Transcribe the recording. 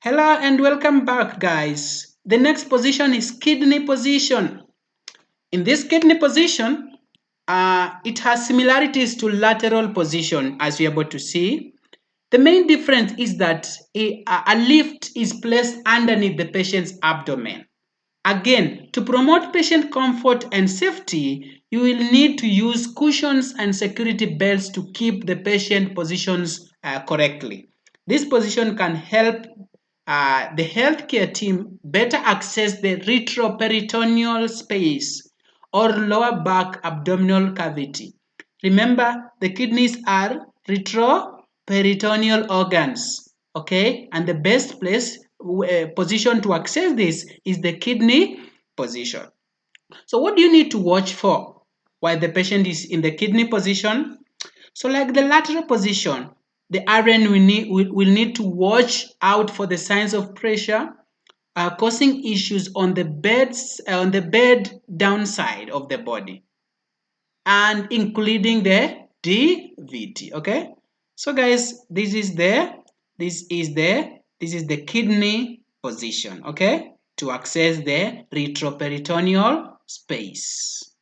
Hello and welcome back, guys. The next position is kidney position. In this kidney position, it has similarities to lateral position, as we are able to see. The main difference is that a lift is placed underneath the patient's abdomen. Again, to promote patient comfort and safety, you will need to use cushions and security belts to keep the patient positions correctly. This position can help the healthcare team better access the retroperitoneal space or lower back abdominal cavity. Remember, the kidneys are retroperitoneal organs, okay? And the best position to access this is the kidney position. So what do you need to watch for while the patient is in the kidney position? So like the lateral position, the RN will need to watch out for the signs of pressure causing issues on the bed downside of the body and including the DVT. Okay, so guys, this is the kidney position. Okay, to access the retroperitoneal space.